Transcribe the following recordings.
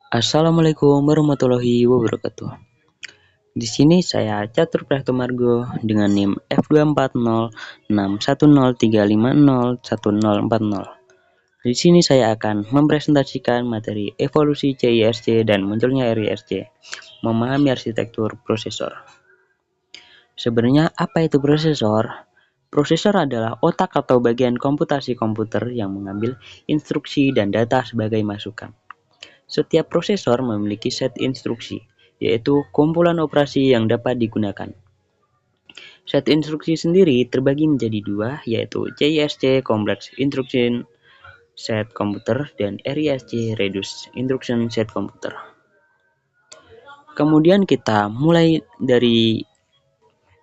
Assalamualaikum warahmatullahi wabarakatuh. Di sini saya Catur Prahtomargo dengan NIM F2406103501040. Di sini saya akan mempresentasikan materi evolusi CISC dan munculnya RISC, memahami arsitektur prosesor. Sebenarnya apa itu prosesor? Prosesor adalah otak atau bagian komputasi komputer yang mengambil instruksi dan data sebagai masukan. Setiap prosesor memiliki set instruksi, yaitu kumpulan operasi yang dapat digunakan. Set instruksi sendiri terbagi menjadi dua, yaitu CISC Complex Instruction Set Computer dan RISC Reduced Instruction Set Computer. Kemudian kita mulai dari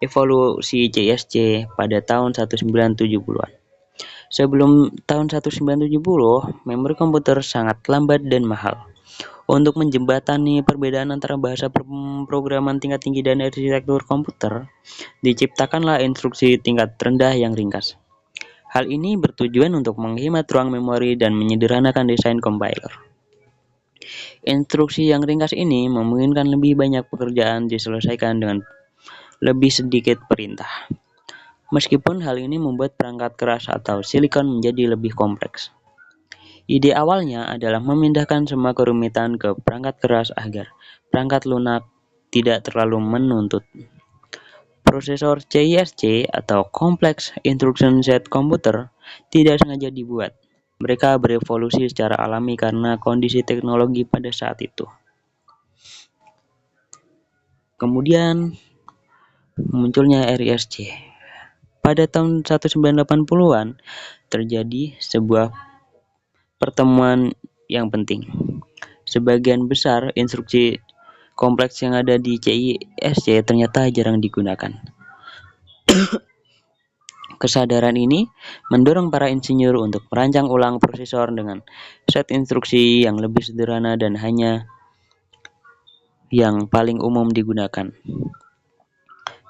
evolusi CISC pada tahun 1970-an. Sebelum tahun 1970, memori komputer sangat lambat dan mahal. Untuk menjembatani perbedaan antara bahasa pemrograman tingkat tinggi dan arsitektur komputer, diciptakanlah instruksi tingkat rendah yang ringkas. Hal ini bertujuan untuk menghemat ruang memori dan menyederhanakan desain compiler. Instruksi yang ringkas ini memungkinkan lebih banyak pekerjaan diselesaikan dengan lebih sedikit perintah. Meskipun hal ini membuat perangkat keras atau silikon menjadi lebih kompleks. Ide awalnya adalah memindahkan semua kerumitan ke perangkat keras agar perangkat lunak tidak terlalu menuntut. Prosesor CISC atau Complex Instruction Set Computer tidak sengaja dibuat. Mereka berevolusi secara alami karena kondisi teknologi pada saat itu. Kemudian munculnya RISC. Pada tahun 1980-an terjadi sebuah pertemuan yang penting. Sebagian besar instruksi kompleks yang ada di CISC ternyata jarang digunakan. Kesadaran ini mendorong para insinyur untuk merancang ulang prosesor dengan set instruksi yang lebih sederhana dan hanya yang paling umum digunakan,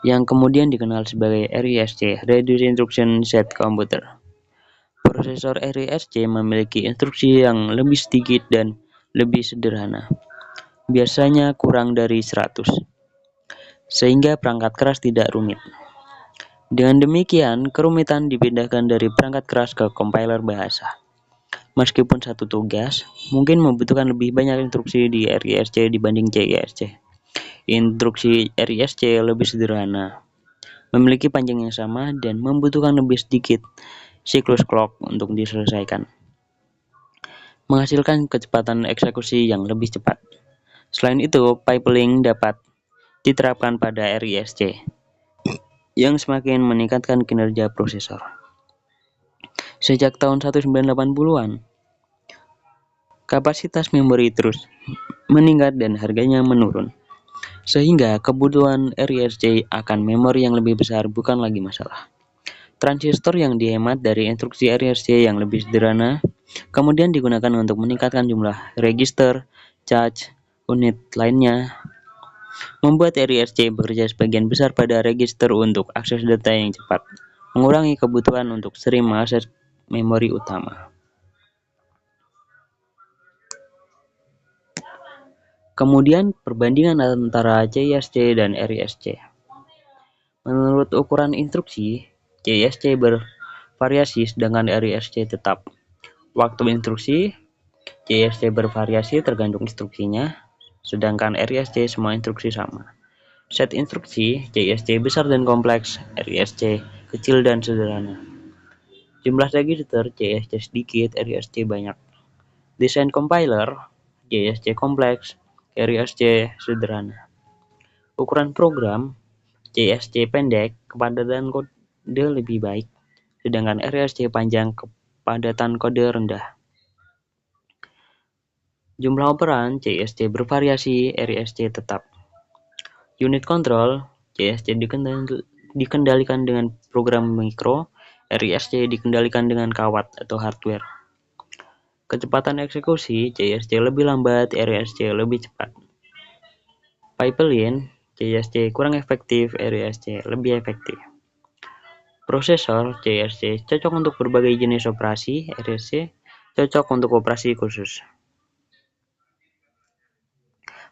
yang kemudian dikenal sebagai RISC, Reduced Instruction Set Computer. Prosesor RISC memiliki instruksi yang lebih sedikit dan lebih sederhana, biasanya kurang dari 100, sehingga perangkat keras tidak rumit. Dengan demikian, kerumitan dipindahkan dari perangkat keras ke compiler bahasa. Meskipun satu tugas, mungkin membutuhkan lebih banyak instruksi di RISC dibanding CISC. Instruksi RISC lebih sederhana, memiliki panjang yang sama, dan membutuhkan lebih sedikit siklus clock untuk diselesaikan, menghasilkan kecepatan eksekusi yang lebih cepat. Selain itu, pipelink dapat diterapkan pada RISC, yang semakin meningkatkan kinerja prosesor. Sejak tahun 1980-an, kapasitas memori terus meningkat dan harganya menurun, sehingga kebutuhan RISC akan memori yang lebih besar bukan lagi masalah. Transistor yang dihemat dari instruksi RISC yang lebih sederhana kemudian digunakan untuk meningkatkan jumlah register, charge, unit lainnya, membuat RISC bekerja sebagian besar pada register untuk akses data yang cepat, mengurangi kebutuhan untuk sering mengakses memori utama. Kemudian perbandingan antara CISC dan RISC. Menurut ukuran instruksi, CISC bervariasi sedangkan RISC tetap. Waktu instruksi, CISC bervariasi tergantung instruksinya, sedangkan RISC semua instruksi sama. Set instruksi, CISC besar dan kompleks, RISC kecil dan sederhana. Jumlah register, CISC sedikit, RISC banyak. Desain compiler, CISC kompleks, RISC sederhana. Ukuran program, CISC pendek, kepadatan kode lebih baik, sedangkan RISC panjang, kepadatan kode rendah. Jumlah operan, CISC bervariasi, RISC tetap. Unit control, CISC dikendalikan dengan program mikro, RISC dikendalikan dengan kawat atau hardware. Kecepatan eksekusi, CISC lebih lambat, RISC lebih cepat. Pipeline, CISC kurang efektif, RISC lebih efektif. Prosesor, CISC cocok untuk berbagai jenis operasi, RISC cocok untuk operasi khusus.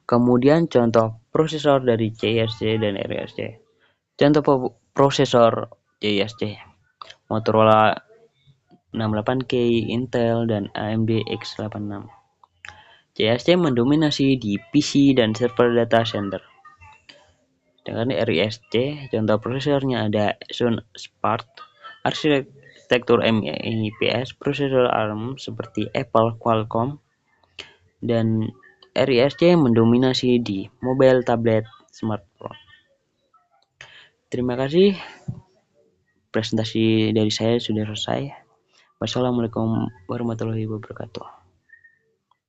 Kemudian contoh prosesor dari CISC dan RISC. Contoh prosesor CISC, Motorola 68K, Intel, dan AMD X86. CISC mendominasi di PC dan server data center. Sedangkan RISC, contoh prosesornya ada Sun Spark, arsitektur MIPS, prosesor ARM seperti Apple, Qualcomm, dan RISC mendominasi di mobile, tablet, smartphone. Terima kasih, presentasi dari saya sudah selesai. Wassalamualaikum warahmatullahi wabarakatuh.